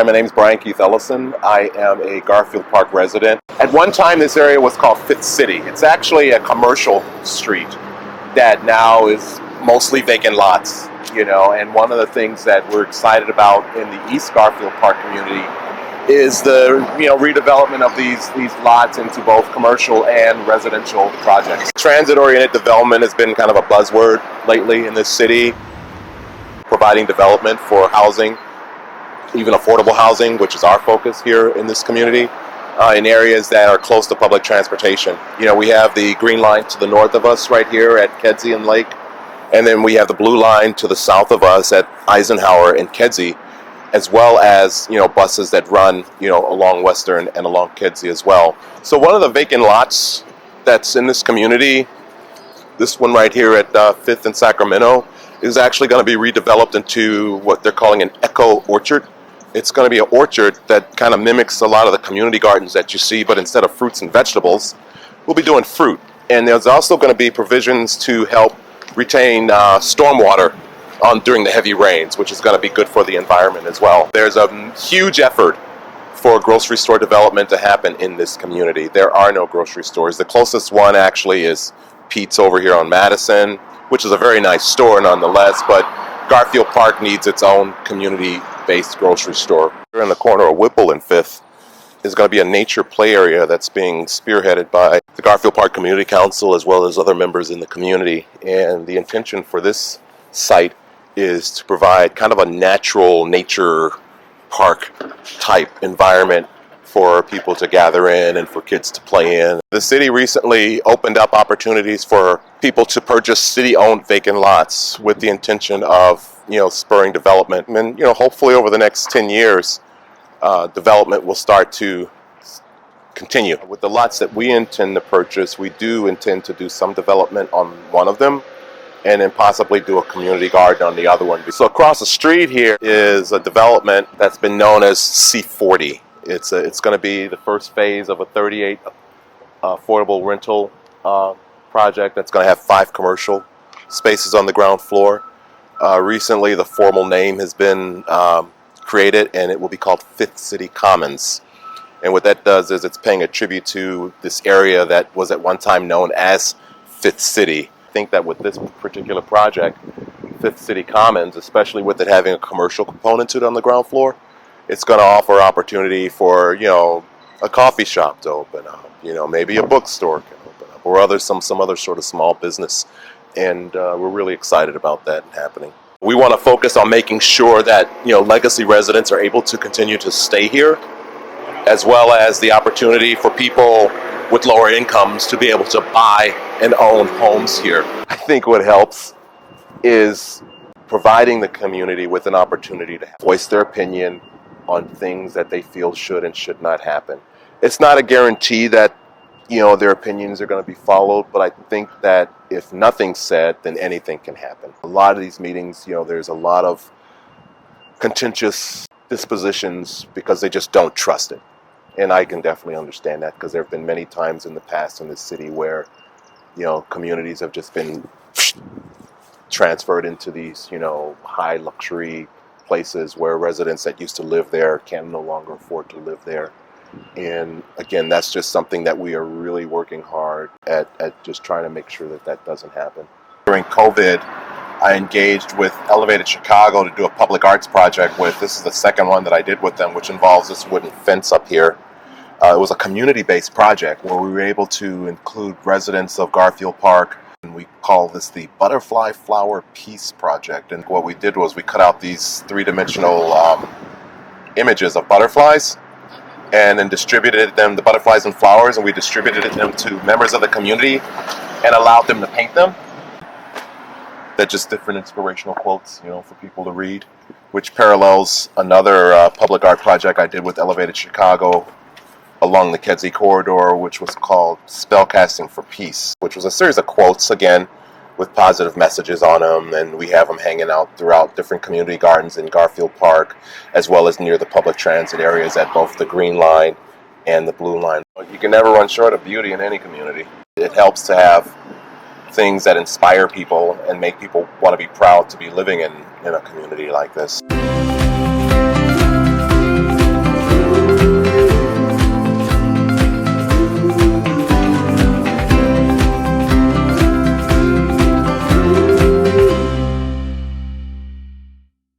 Hi, my name is Keith Ellison. I am a Garfield Park resident. At one time, this area was called Fifth City. It's actually a commercial street that now is mostly vacant lots, and one of the things that we're excited about in the East Garfield Park community is the redevelopment of these lots into both commercial and residential projects. Transit-oriented development has been kind of a buzzword lately in this city, providing development for housing, even affordable housing, which is our focus here in this community, in areas that are close to public transportation. We have the green line to the north of us right here at Kedzie and Lake, and then we have the blue line to the south of us at Eisenhower and Kedzie, as well as buses that run along Western and along Kedzie as well. So one of the vacant lots that's in this community, this one right here at 5th and Sacramento, is actually going to be redeveloped into what they're calling an eco orchard. It's going to be an orchard that kind of mimics a lot of the community gardens that you see, but instead of fruits and vegetables, we'll be doing fruit. And there's also going to be provisions to help retain stormwater during the heavy rains, which is going to be good for the environment as well. There's a huge effort for grocery store development to happen in this community. There are no grocery stores. The closest one actually is Pete's over here on Madison, which is a very nice store nonetheless, but Garfield Park needs its own community-based grocery store. Here in the corner of Whipple and 5th is going to be a nature play area that's being spearheaded by the Garfield Park Community Council as well as other members in the community. And the intention for this site is to provide kind of a natural nature park type environment for people to gather in and for kids to play in. The city recently opened up opportunities for people to purchase city-owned vacant lots with the intention of, spurring development. And, hopefully over the next 10 years, development will start to continue. With the lots that we intend to purchase, we do intend to do some development on one of them and then possibly do a community garden on the other one. So across the street here is a development that's been known as C40. It's going to be the first phase of a 38 affordable rental project that's going to have 5 commercial spaces on the ground floor. Recently, the formal name has been created, and it will be called Fifth City Commons. And what that does is it's paying a tribute to this area that was at one time known as Fifth City. I think that with this particular project, Fifth City Commons, especially with it having a commercial component to it on the ground floor, it's going to offer opportunity for, a coffee shop to open up, maybe a bookstore can open up, or some other sort of small business. And we're really excited about that happening. We want to focus on making sure that, legacy residents are able to continue to stay here, as well as the opportunity for people with lower incomes to be able to buy and own homes here. I think what helps is providing the community with an opportunity to voice their opinion on things that they feel should and should not happen. It's not a guarantee that, their opinions are going to be followed, but I think that if nothing's said, then anything can happen. A lot of these meetings, there's a lot of contentious dispositions because they just don't trust it. And I can definitely understand that because there have been many times in the past in this city where, communities have just been transferred into these, high luxury places where residents that used to live there can no longer afford to live there. And again, that's just something that we are really working hard at just trying to make sure that doesn't happen. During COVID, I engaged with Elevated Chicago to do a public arts project with. This is the second one that I did with them, which involves this wooden fence up here. It was a community-based project where we were able to include residents of Garfield Park, and we call this the Butterfly Flower Peace Project. And what we did was we cut out these 3-dimensional images of butterflies and then distributed them, the butterflies and flowers, and we distributed them to members of the community and allowed them to paint them. They're just different inspirational quotes, for people to read, which parallels another public art project I did with Elevated Chicago along the Kedzie corridor, which was called Spellcasting for Peace, which was a series of quotes, again, with positive messages on them, and we have them hanging out throughout different community gardens in Garfield Park, as well as near the public transit areas at both the Green Line and the Blue Line. You can never run short of beauty in any community. It helps to have things that inspire people and make people want to be proud to be living in a community like this.